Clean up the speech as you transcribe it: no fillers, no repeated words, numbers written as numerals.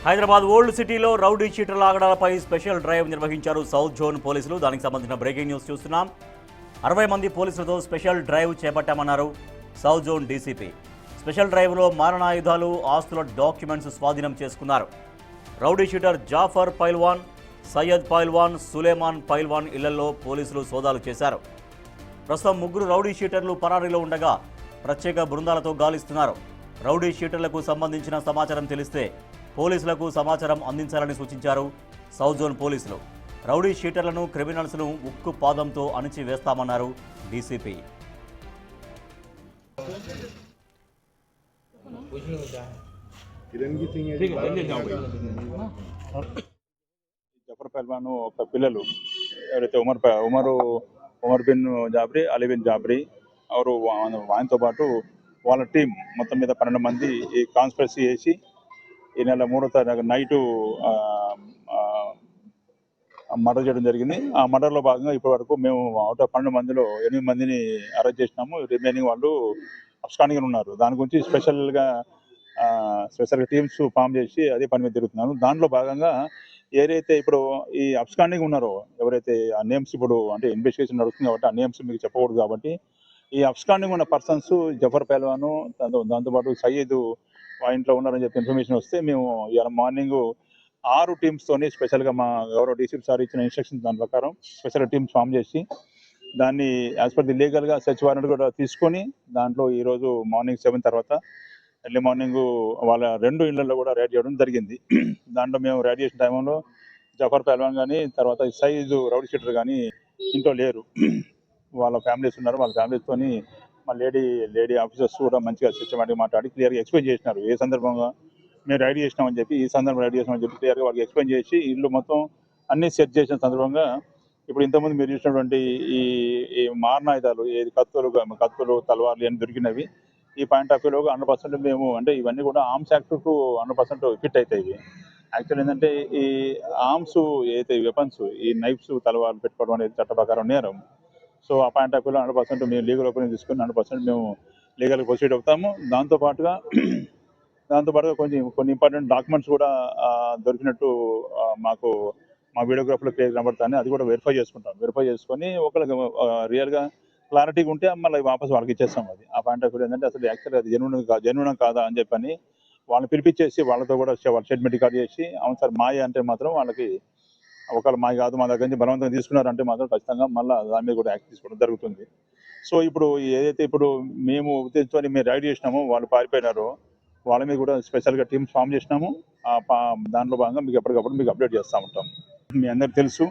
Hyderabad old సిటీలో rowdy షీటర్ల ఆగడాలపై స్పెషల్ డ్రైవ్ నిర్వహించారు సౌత్ జోన్ పోలీసులు. దానికి సంబంధించిన బ్రేకింగ్ న్యూస్ చూస్తున్నాం. 60 మంది పోలీసులతో స్పెషల్ డ్రైవ్ చేపట్టామన్నారు సౌత్ జోన్ డీసీపీ. స్పెషల్ డ్రైవ్లో మారణాయుధాలు, ఆస్తుల డాక్యుమెంట్స్ స్వాధీనం చేసుకున్నారు. రౌడీ షీటర్ జాఫర్ పైల్వాన్, సయ్యద్ పైల్వాన్, సులేమాన్ పైల్వాన్ ఇళ్లలో పోలీసులు సోదాలు చేశారు. ప్రస్తుతం 3 రౌడీ షీటర్లు పరారీలో ఉండగా ప్రత్యేక బృందాలతో గాలిస్తున్నారు. రౌడీ షీటర్లకు సంబంధించిన సమాచారం తెలిస్తే పోలీసులకు సమాచారం అందించాలని సూచించారు సౌత్ జోన్ పోలీసులు. రౌడీ షీటర్లను, క్రిమినల్స్ను ఉక్కు పాదంతో అణిచి వేస్తామన్నారు డీసీపీ. జఫర్ పహల్వాన్ ఒక పిల్లలు ఎవరైతే ఉమర్ బిన్ జాబ్రీ, అలీ బిన్ జాబ్రీ ఎవరు ఆయనతో పాటు వాళ్ళ టీం మొత్తం మీద 12 మంది ఈ కాన్స్పిరసీ చేసి ఈ నెల 3వ తారీఖు నైటు మర్డర్ చేయడం జరిగింది. ఆ మర్డర్లో భాగంగా ఇప్పటి వరకు మేము అవుట్ ఆఫ్ 12 మందిలో 8 మందిని అరెస్ట్ చేసినాము. రిమైనింగ్ వాళ్ళు అబ్స్కాండింగ్ ఉన్నారు. దాని గురించి స్పెషల్గా టీమ్స్ ఫామ్ చేసి అదే పని మీద తిరుగుతున్నాను. దాంట్లో భాగంగా ఏదైతే ఇప్పుడు ఈ అబ్స్కాండింగ్ ఉన్నారో ఎవరైతే ఆ నేమ్స్ ఇప్పుడు అంటే ఇన్వెస్టిగేషన్ నడుస్తుంది కాబట్టి ఆ నేమ్స్ మీకు చెప్పకూడదు కాబట్టి ఈ అబ్స్కాండింగ్ ఉన్న పర్సన్స్ జఫర్ పహల్వాను, దాంతోపాటు సయ్యద్ ఇంట్లో ఉన్నారని చెప్పి ఇన్ఫర్మేషన్ వస్తే మేము ఇవాళ మార్నింగ్ 6 టీమ్స్తోని స్పెషల్గా మా గౌరవ డీసీపీ సార్ ఇచ్చిన ఇన్స్ట్రక్షన్స్ దాని ప్రకారం స్పెషల్ టీమ్స్ ఫామ్ చేసి దాన్ని యాజ్ పర్ ది లీగల్గా సెర్చ్ వారెంట్ కూడా తీసుకొని దాంట్లో ఈరోజు మార్నింగ్ 7 తర్వాత ఎర్లీ మార్నింగ్ వాళ్ళ 2 ఇళ్లలో కూడా రైడ్ చేయడం జరిగింది. దాంట్లో మేము రైడ్ చేసిన టైంలో జఫర్ పహల్వాన్ కానీ తర్వాత సయ్యద్ రౌడీ షీటర్ కానీ ఇంట్లో లేరు. వాళ్ళ ఫ్యామిలీస్ ఉన్నారు. వాళ్ళ ఫ్యామిలీస్తోని మా లేడీ ఆఫీసర్స్ కూడా మంచిగా సిస్టమేటిక్గా మాట్లాడి క్లియర్గా ఎక్స్ప్లెయిన్ చేసినారు ఏ సందర్భంగా మేము రైడ్ చేసినామని చెప్పి, ఈ సందర్భంగా రైడ్ చేసినామని చెప్పి క్లియర్గా వాళ్ళకి ఎక్స్ప్లెయిన్ చేసి ఇల్లు మొత్తం అన్నీ సెట్ చేసిన సందర్భంగా ఇప్పుడు ఇంతకుముందు మీరు చూసినటువంటి ఈ మారణాయుధాలు ఏది కత్తులు తలవార్లు అని దొరికినవి ఈ పాయింట్ ఆఫ్ వ్యూలో 100% మేము అంటే ఇవన్నీ కూడా ఆర్మ్స్ యాక్ట్కు 100% ఫిట్ అవుతాయి. యాక్చువల్ ఏంటంటే ఈ ఆర్మ్స్ ఏదైతే వెపన్స్ ఈ నైఫ్స్ తలవార్లు పెట్టుకోవడం అనేది చట్ట ప్రకారం నేరం. సో ఆ పాయింట్ ఆఫ్ వ్యూలో 100% మేము లీగల్ ఒపీనియన్ తీసుకుని 100% మేము లీగల్గా ప్రొసీడ్ అవుతాము. దాంతోపాటుగా కొన్ని ఇంపార్టెంట్ డాక్యుమెంట్స్ కూడా దొరికినట్టు మాకు మా వీడియోగ్రాఫ్లో క్లియర్ కనబడతాను. అది కూడా వెరిఫై చేసుకొని ఒకరికి రియల్గా క్లారిటీగా ఉంటే మళ్ళీ వాపస్ వాళ్ళకి ఇచ్చేస్తాం. అది ఆ పాయింట్ ఆఫ్ వ్యూ ఏంటంటే అసలు యాక్చువల్గా అది జెన్యూన్ కాదా అని చెప్పని వాళ్ళని పిలిపించేసి వాళ్ళతో కూడా వాళ్ళ స్టేట్మెంట్ రికార్డ్ చేసి అవును సార్ మాయ అంటే మాత్రం వాళ్ళకి ఒకవేళ మాయ కాదు మా దగ్గర నుంచి బలవంతంగా తీసుకున్నారంటే మాత్రం ఖచ్చితంగా మళ్ళీ దాని మీద కూడా యాక్ట్ తీసుకోవడం జరుగుతుంది. సో ఇప్పుడు ఏదైతే ఇప్పుడు మేము ఉద్దేశంతో మేము రైడ్ చేసినామో వాళ్ళు పారిపోయినారో వాళ్ళ మీద కూడా స్పెషల్గా టీమ్స్ ఫామ్ చేసినాము. దాంట్లో భాగంగా మీకు ఎప్పటికప్పుడు మీకు అప్డేట్ చేస్తూ ఉంటాం. మీ అందరికీ తెలుసు